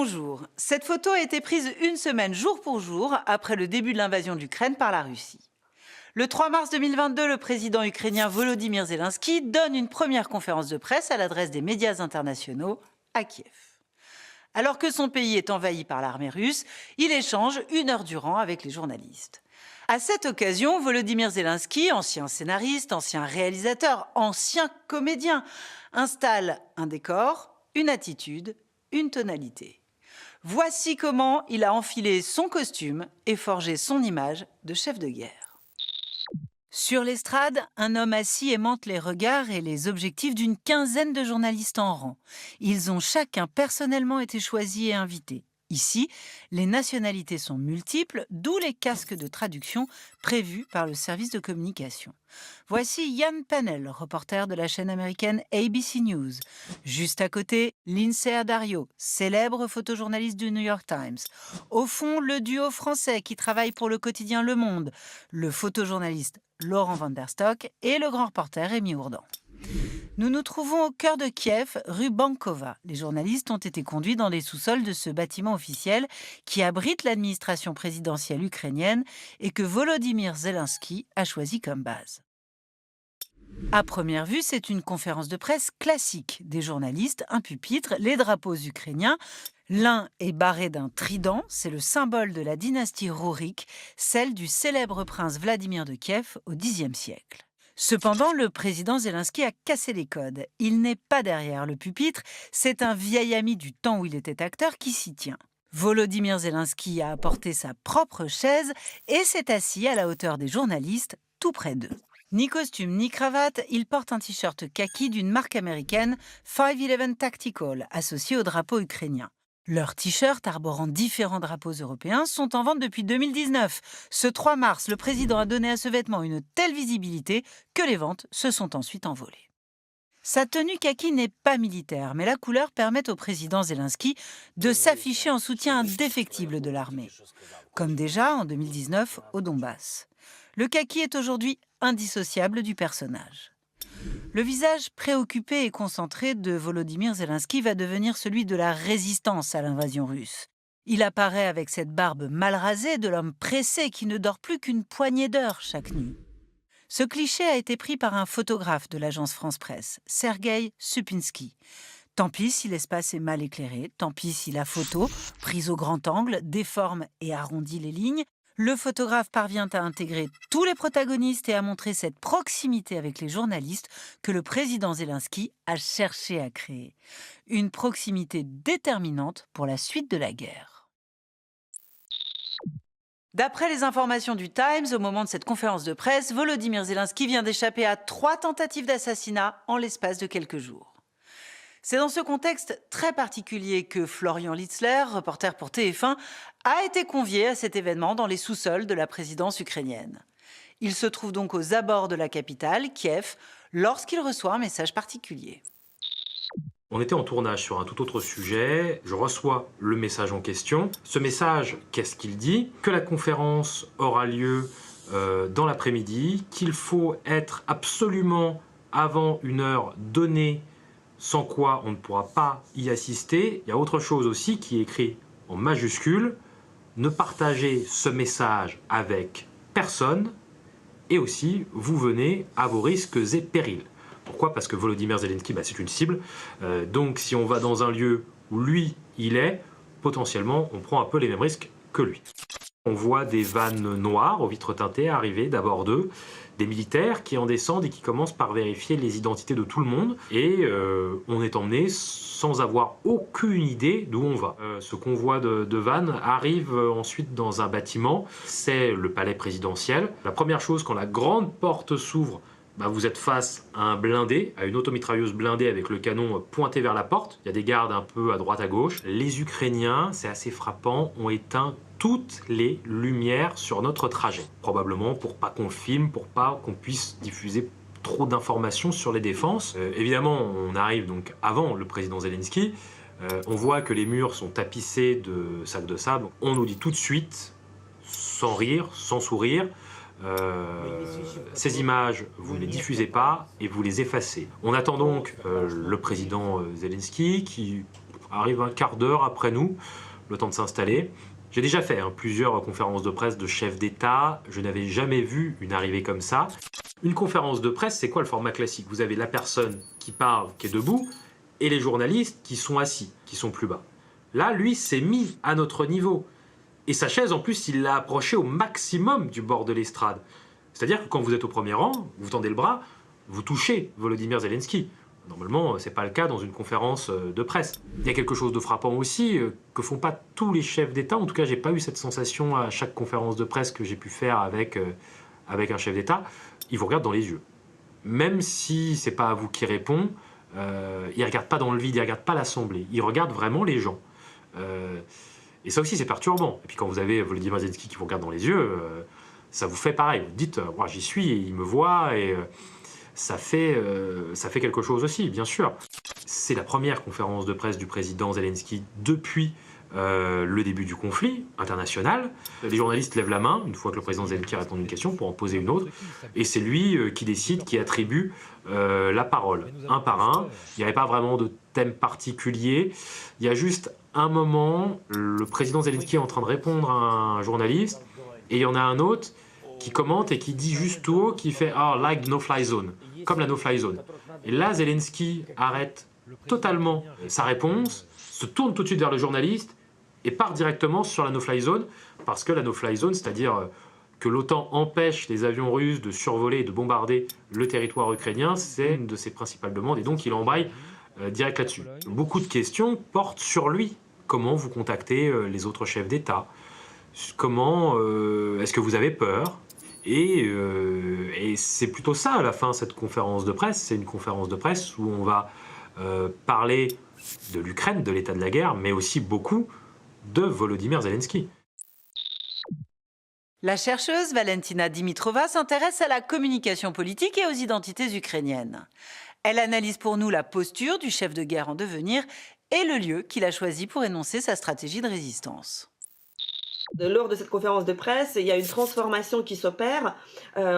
Bonjour. Cette photo a été prise une semaine jour pour jour après le début de l'invasion de l'Ukraine par la Russie. Le 3 mars 2022, le président ukrainien Volodymyr Zelensky donne une première conférence de presse à l'adresse des médias internationaux à Kiev. Alors que son pays est envahi par l'armée russe, il échange 1 heure durant avec les journalistes. À cette occasion, Volodymyr Zelensky, ancien scénariste, ancien réalisateur, ancien comédien, installe un décor, une attitude, une tonalité. Voici comment il a enfilé son costume et forgé son image de chef de guerre. Sur l'estrade, un homme assis aimante les regards et les objectifs d'une quinzaine de journalistes en rang. Ils ont chacun personnellement été choisis et invités. Ici, les nationalités sont multiples, d'où les casques de traduction prévus par le service de communication. Voici Yann Panel, reporter de la chaîne américaine ABC News. Juste à côté, Lindsay Addario, célèbre photojournaliste du New York Times. Au fond, le duo français qui travaille pour le quotidien Le Monde, le photojournaliste Laurent Van der Stock et le grand reporter Rémi Ourdan. Nous nous trouvons au cœur de Kiev, rue Bankova. Les journalistes ont été conduits dans les sous-sols de ce bâtiment officiel qui abrite l'administration présidentielle ukrainienne et que Volodymyr Zelensky a choisi comme base. À première vue, c'est une conférence de presse classique. Des journalistes, un pupitre, les drapeaux ukrainiens. L'un est barré d'un trident, c'est le symbole de la dynastie Rourikh, celle du célèbre prince Vladimir de Kiev au Xe siècle. Cependant, le président Zelensky a cassé les codes. Il n'est pas derrière le pupitre, c'est un vieil ami du temps où il était acteur qui s'y tient. Volodymyr Zelensky a apporté sa propre chaise et s'est assis à la hauteur des journalistes, tout près d'eux. Ni costume ni cravate, il porte un t-shirt kaki d'une marque américaine 511 Tactical, associé au drapeau ukrainien. Leurs t-shirts, arborant différents drapeaux européens, sont en vente depuis 2019. Ce 3 mars, le président a donné à ce vêtement une telle visibilité que les ventes se sont ensuite envolées. Sa tenue kaki n'est pas militaire, mais la couleur permet au président Zelensky de s'afficher en soutien indéfectible de l'armée, comme déjà en 2019 au Donbass. Le kaki est aujourd'hui indissociable du personnage. Le visage préoccupé et concentré de Volodymyr Zelensky va devenir celui de la résistance à l'invasion russe. Il apparaît avec cette barbe mal rasée de l'homme pressé qui ne dort plus qu'une poignée d'heures chaque nuit. Ce cliché a été pris par un photographe de l'agence France Presse, Sergueï Supinski. Tant pis si l'espace est mal éclairé, tant pis si la photo, prise au grand angle, déforme et arrondit les lignes. Le photographe parvient à intégrer tous les protagonistes et à montrer cette proximité avec les journalistes que le président Zelensky a cherché à créer. Une proximité déterminante pour la suite de la guerre. D'après les informations du Times, au moment de cette conférence de presse, Volodymyr Zelensky vient d'échapper à 3 tentatives d'assassinat en l'espace de quelques jours. C'est dans ce contexte très particulier que Florian Litzler, reporter pour TF1, a été convié à cet événement dans les sous-sols de la présidence ukrainienne. Il se trouve donc aux abords de la capitale, Kiev, lorsqu'il reçoit un message particulier. On était en tournage sur un tout autre sujet, je reçois le message en question. Ce message, qu'est-ce qu'il dit? Que la conférence aura lieu dans l'après-midi, qu'il faut être absolument avant une heure donnée, sans quoi on ne pourra pas y assister. Il y a autre chose aussi qui est écrit en majuscule, ne partagez ce message avec personne et aussi vous venez à vos risques et périls. Pourquoi? Parce que Volodymyr Zelensky, c'est une cible. Donc si on va dans un lieu où lui, il est, potentiellement, on prend un peu les mêmes risques que lui. On voit des vannes noires aux vitres teintées arriver d'abord d'eux, des militaires qui en descendent et qui commencent par vérifier les identités de tout le monde. Et on est emmené sans avoir aucune idée d'où on va. Ce convoi de vannes arrive ensuite dans un bâtiment, c'est le palais présidentiel. La première chose, quand la grande porte s'ouvre, vous êtes face à un blindé, à une automitrailleuse blindée avec le canon pointé vers la porte. Il y a des gardes un peu à droite à gauche. Les Ukrainiens, c'est assez frappant, ont éteint toutes les lumières sur notre trajet. Probablement pour pas qu'on le filme, pour pas qu'on puisse diffuser trop d'informations sur les défenses. Évidemment, on arrive donc avant le président Zelensky. On voit que les murs sont tapissés de sacs de sable. On nous dit tout de suite, sans rire, sans sourire, ces images, vous ne les diffusez pas et vous les effacez. On attend donc le président Zelensky qui arrive un quart d'heure après nous, le temps de s'installer. J'ai déjà fait plusieurs conférences de presse de chefs d'État, je n'avais jamais vu une arrivée comme ça. Une conférence de presse, c'est quoi le format classique? Vous avez la personne qui parle, qui est debout, et les journalistes qui sont assis, qui sont plus bas. Là, lui, s'est mis à notre niveau. Et sa chaise, en plus, il l'a approchée au maximum du bord de l'estrade. C'est-à-dire que quand vous êtes au premier rang, vous tendez le bras, vous touchez Volodymyr Zelensky. Normalement, ce n'est pas le cas dans une conférence de presse. Il y a quelque chose de frappant aussi que font pas tous les chefs d'État. En tout cas, j'ai pas eu cette sensation à chaque conférence de presse que j'ai pu faire avec un chef d'État. Il vous regarde dans les yeux. Même si c'est pas à vous qui répond, il regarde pas dans le vide, il regarde pas l'Assemblée. Il regarde vraiment les gens. Et ça aussi, c'est perturbant. Et puis quand vous avez Volodymyr Zelensky qui vous regarde dans les yeux, ça vous fait pareil. Vous dites, j'y suis, et il me voit, et ça fait quelque chose aussi, bien sûr. C'est la première conférence de presse du président Zelensky depuis le début du conflit international. Les journalistes lèvent la main une fois que le président Zelensky répond à une question pour en poser une autre. Et c'est lui qui décide, qui attribue la parole, un par un. Il n'y avait pas vraiment de thème particulier. Il y a juste un moment, le président Zelensky est en train de répondre à un journaliste, et il y en a un autre qui commente et qui dit juste tout haut, qui fait « Ah, like no-fly zone », comme la no-fly zone. Et là, Zelensky arrête totalement sa réponse, se tourne tout de suite vers le journaliste et part directement sur la no-fly zone, parce que la no-fly zone, c'est-à-dire que l'OTAN empêche les avions russes de survoler et de bombarder le territoire ukrainien, c'est une de ses principales demandes, et donc il embraye direct là-dessus. Beaucoup de questions portent sur lui. Comment vous contactez les autres chefs d'État? Comment est-ce que vous avez peur? Et c'est plutôt ça à la fin, cette conférence de presse. C'est une conférence de presse où on va parler de l'Ukraine, de l'état de la guerre, mais aussi beaucoup de Volodymyr Zelensky. La chercheuse Valentina Dimitrova s'intéresse à la communication politique et aux identités ukrainiennes. Elle analyse pour nous la posture du chef de guerre en devenir et le lieu qu'il a choisi pour énoncer sa stratégie de résistance. Lors de cette conférence de presse, il y a une transformation qui s'opère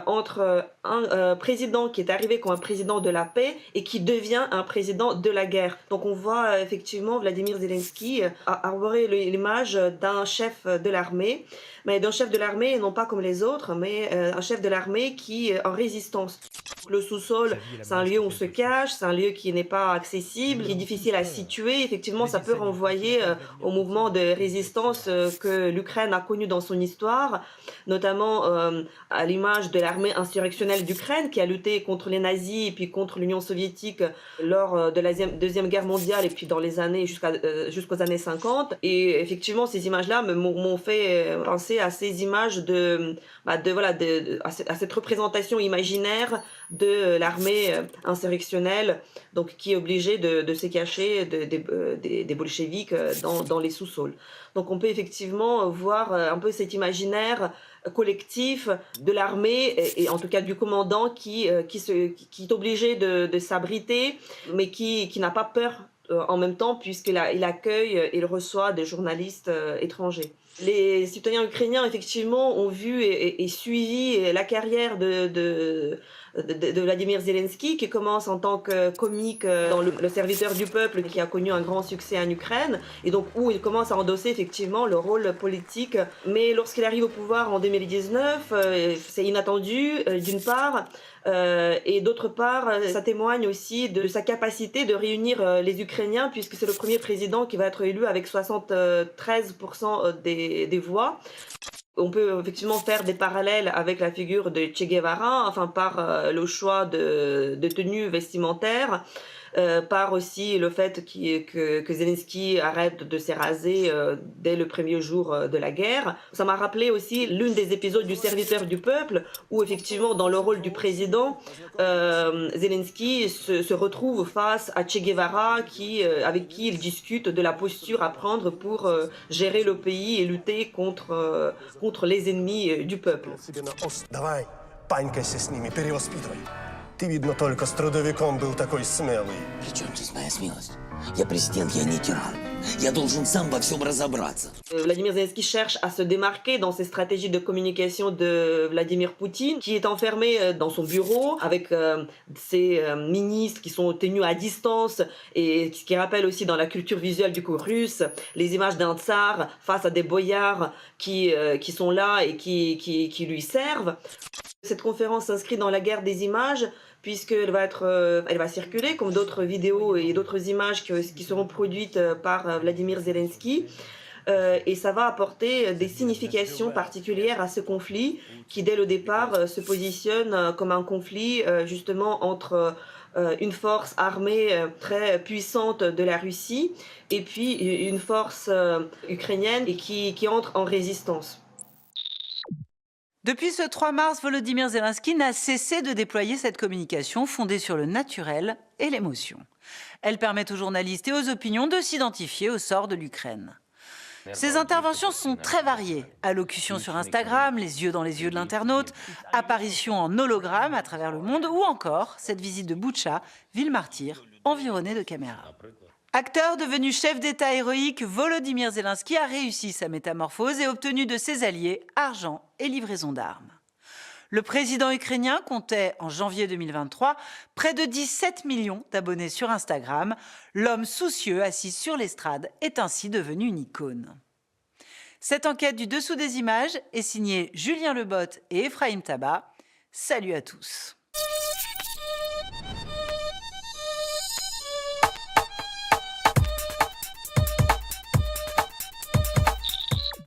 entre un président qui est arrivé comme un président de la paix et qui devient un président de la guerre. Donc on voit effectivement Vladimir Zelensky arborer l'image d'un chef de l'armée, mais d'un chef de l'armée non pas comme les autres, mais un chef de l'armée qui est en résistance. Le sous-sol, c'est un lieu où on se cache, c'est un lieu qui n'est pas accessible, qui est difficile à situer. Effectivement, ça peut renvoyer au mouvement de résistance que l'Ukraine a connu dans son histoire, notamment à l'image de l'armée insurrectionnelle d'Ukraine qui a lutté contre les nazis et puis contre l'Union soviétique lors de la Deuxième Guerre mondiale et puis dans les années jusqu'aux années 50. Et effectivement, ces images-là m'ont fait penser à ces images à cette représentation imaginaire de l'armée insurrectionnelle, donc qui est obligée de se cacher des bolcheviks dans les sous-sols. Donc on peut effectivement voir un peu cet imaginaire collectif de l'armée et en tout cas du commandant qui est obligé de s'abriter, mais qui n'a pas peur en même temps puisqu'il accueille et il reçoit des journalistes étrangers. Les citoyens ukrainiens, effectivement, ont vu et suivi la carrière de Vladimir Zelensky, qui commence en tant que comique dans le serviteur du peuple, qui a connu un grand succès en Ukraine, et donc où il commence à endosser effectivement le rôle politique. Mais lorsqu'il arrive au pouvoir en 2019, c'est inattendu, d'une part, et d'autre part, ça témoigne aussi de sa capacité de réunir les Ukrainiens, puisque c'est le premier président qui va être élu avec 73% des voix. On peut effectivement faire des parallèles avec la figure de Che Guevara, enfin par le choix de tenues vestimentaires, par aussi le fait que Zelensky arrête de se raser dès le premier jour de la guerre. Ça m'a rappelé aussi l'une des épisodes du serviteur du peuple, où effectivement dans le rôle du président, Zelensky se retrouve face à Che Guevara avec qui il discute de la posture à prendre pour gérer le pays et lutter contre les ennemis du peuple. Давай, панькайся с ними, перевоспитывай. Ты, видно, только с трудовиком был такой смелый. При чем здесь моя смелость? Я президент, я не тиран. Я должен сам во всем разобраться. Vladimir Zelensky cherche à se démarquer dans ses stratégies de communication de Vladimir Poutine, qui est enfermé dans son bureau avec ses ministres qui sont tenus à distance et ce qui rappelle aussi dans la culture visuelle du coup russe les images d'un tsar face à des boyards qui sont là et qui lui servent. Cette conférence s'inscrit dans la guerre des images puisqu'elle elle va circuler comme d'autres vidéos et d'autres images qui seront produites par Vladimir Zelensky. Et ça va apporter des significations particulières à ce conflit qui, dès le départ, se positionne comme un conflit justement entre une force armée très puissante de la Russie et puis une force ukrainienne et qui entre en résistance. Depuis ce 3 mars, Volodymyr Zelensky n'a cessé de déployer cette communication fondée sur le naturel et l'émotion. Elle permet aux journalistes et aux opinions de s'identifier au sort de l'Ukraine. Ces interventions sont très variées. Allocutions sur Instagram, les yeux dans les yeux de l'internaute, apparitions en hologramme à travers le monde ou encore cette visite de Boutcha, ville martyre, environnée de caméras. Acteur devenu chef d'État héroïque, Volodymyr Zelensky a réussi sa métamorphose et obtenu de ses alliés argent et livraison d'armes. Le président ukrainien comptait en janvier 2023 près de 17 millions d'abonnés sur Instagram. L'homme soucieux assis sur l'estrade est ainsi devenu une icône. Cette enquête du dessous des images est signée Julien Lebotte et Ephraim Tabat. Salut à tous.